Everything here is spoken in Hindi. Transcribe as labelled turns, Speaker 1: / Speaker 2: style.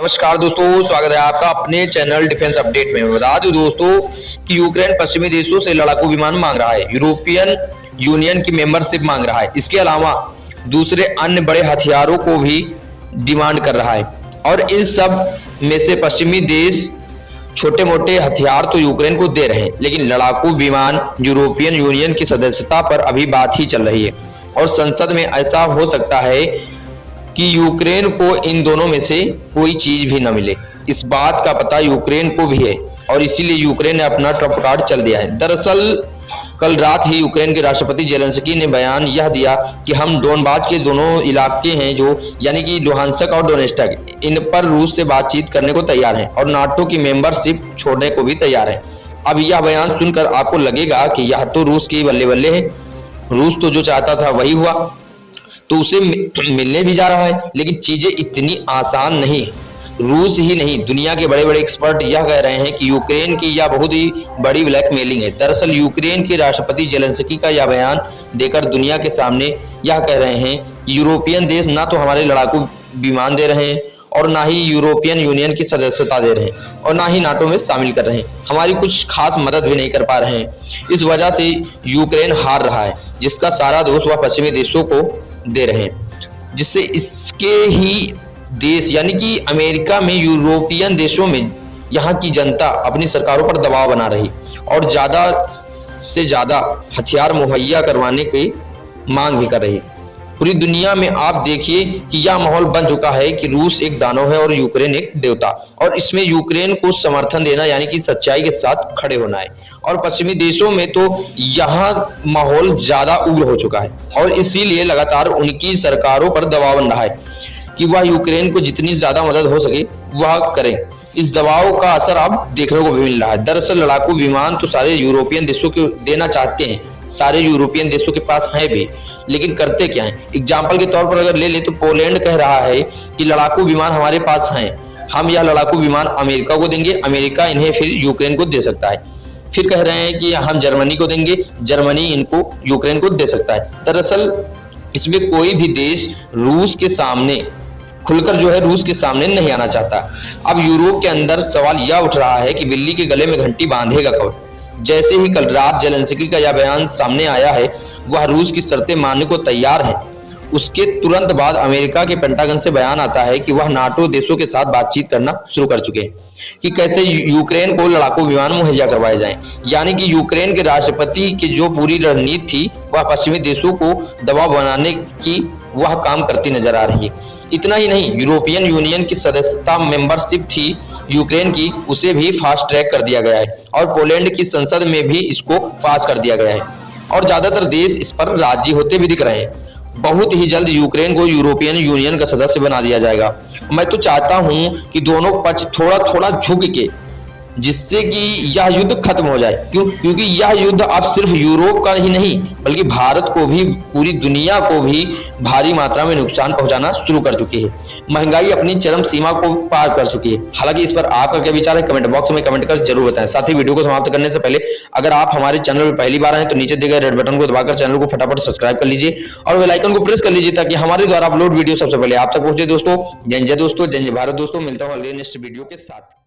Speaker 1: नमस्कार दोस्तों, स्वागत है आपका अपने चैनल डिफेंस अपडेट में। बता दूं दोस्तों कि यूक्रेन पश्चिमी देशों से लड़ाकू विमान मांग रहा है, यूरोपियन यूनियन की मेंबरशिप मांग रहा है। इसके अलावा दूसरे अन्य बड़े हथियारों को भी डिमांड कर रहा है और इन सब में से पश्चिमी देश छोटे मोटे हथियार तो यूक्रेन को दे रहे हैं, लेकिन लड़ाकू विमान यूरोपियन यूनियन की सदस्यता पर अभी बात ही चल रही है और संसद में ऐसा हो सकता है कि यूक्रेन को इन दोनों में से कोई चीज भी न मिले। इस बात का पता यूक्रेन को भी है और इसीलिए यूक्रेन ने अपना ट्रम्प कार्ड चल दिया है। दरअसल कल रात ही यूक्रेन के राष्ट्रपति जेलेंस्की ने बयान यह दिया कि हम डोनबास के दोनों इलाके हैं जो यानी कि लुहांस्क और डोनेस्टक, इन पर रूस से बातचीत करने को तैयार हैं और नाटो की मेंबरशिप छोड़ने को भी तैयार हैं। अब यह बयान सुनकर आपको लगेगा कि यह तो रूस की बल्ले बल्ले है, रूस तो जो चाहता था वही हुआ, तो उसे मिलने भी जा रहा है। लेकिन चीजें इतनी आसान नहीं। रूस ही नहीं, दुनिया के बड़े बड़े एक्सपर्ट यह कह रहे हैं कि यूक्रेन की यह बहुत ही बड़ी ब्लैकमेलिंग है। दरअसल यूक्रेन के राष्ट्रपति जेलेंस्की का यह बयान देकर दुनिया के सामने यह कह रहे हैं कि यूरोपियन देश ना तो हमारे लड़ाकू विमान दे रहे हैं और ना ही यूरोपियन यूनियन की सदस्यता दे रहे हैं और ना ही नाटो में शामिल कर रहे हैं, हमारी कुछ खास मदद भी नहीं कर पा रहे हैं। इस वजह से यूक्रेन हार रहा है, जिसका सारा दोष वह पश्चिमी देशों को दे रहे हैं, जिससे इसके ही देश यानी कि अमेरिका में यूरोपियन देशों में यहाँ की जनता अपनी सरकारों पर दबाव बना रही और ज्यादा से ज्यादा हथियार मुहैया करवाने की मांग भी कर रही। पूरी दुनिया में आप देखिए कि यह माहौल बन चुका है कि रूस एक दानव है और यूक्रेन एक देवता, और इसमें यूक्रेन को समर्थन देना यानी कि सच्चाई के साथ खड़े होना है। और पश्चिमी देशों में तो यह माहौल ज्यादा उग्र हो चुका है और इसीलिए लगातार उनकी सरकारों पर दबाव बन रहा है कि वह यूक्रेन को जितनी ज्यादा मदद हो सके वह करें। इस दबाव का असर अब देखने को भी मिल रहा है। दरअसल लड़ाकू विमान तो सारे यूरोपियन देशों को देना चाहते हैं, सारे यूरोपियन देशों के पास है भी, लेकिन करते क्या है। एग्जाम्पल के तौर पर अगर ले ले तो पोलैंड कह रहा है कि लड़ाकू विमान हमारे पास हैं, हम यह लड़ाकू विमान अमेरिका को देंगे, अमेरिका इन्हें फिर यूक्रेन को दे सकता है। फिर कह रहे हैं कि हम जर्मनी को देंगे, जर्मनी इनको यूक्रेन को दे सकता है। दरअसल इसमें कोई भी देश रूस के सामने खुलकर रूस के सामने नहीं आना चाहता। अब यूरोप के अंदर सवाल यह उठ रहा है कि बिल्ली के गले में घंटी बांधेगा कौन। जैसे ही कल रात जेलेंस्की का यह बयान सामने आया है, वह रूस की शर्तें मानने को तैयार है। उसके तुरंत बाद अमेरिका के पेंटागन से बयान आता है कि वह नाटो देशों के साथ बातचीत करना शुरू कर चुके हैं कि कैसे यूक्रेन को लड़ाकू विमान मुहैया करवाए जाएं। यानी कि यूक्रेन के राष्ट्रपति की जो पूरी रणनीति थी वह पश्चिमी देशों को दबाव बनाने की वह काम करती नजर आ रही है। इतना ही नहीं, यूरोपियन यूनियन की सदस्यता मेंबरशिप थी यूक्रेन की, उसे भी फास्ट ट्रैक कर दिया गया है और पोलैंड की संसद में भी इसको पास कर दिया गया है और ज्यादातर देश इस पर राजी होते भी दिख रहे हैं। बहुत ही जल्द यूक्रेन को यूरोपियन यूनियन का सदस्य बना दिया जाएगा। मैं तो चाहता हूं कि दोनों पक्ष थोड़ा थोड़ा झुक के, जिससे कि यह युद्ध खत्म हो जाए। क्योंकि यह युद्ध अब सिर्फ यूरोप का ही नहीं बल्कि भारत को भी, पूरी दुनिया को भी भारी मात्रा में नुकसान पहुंचाना शुरू कर चुकी है। महंगाई अपनी चरम सीमा को पार कर चुकी है। हालांकि इस पर आपका क्या विचार है, कमेंट बॉक्स में कमेंट कर जरूर बताएं। साथ ही वीडियो को समाप्त करने से पहले अगर आप हमारे चैनल पर पहली बार आए तो नीचे दिए गए रेड बटन को दबाकर चैनल को फटाफट सब्सक्राइब कर लीजिए और बेल आइकन को प्रेस कर लीजिए ताकि हमारे द्वारा अपलोड वीडियो सबसे पहले आप तक पहुंचे। दोस्तों जय जय, दोस्तों जय जय भारत। दोस्तों मिलता हूं अगले नेक्स्ट वीडियो के साथ।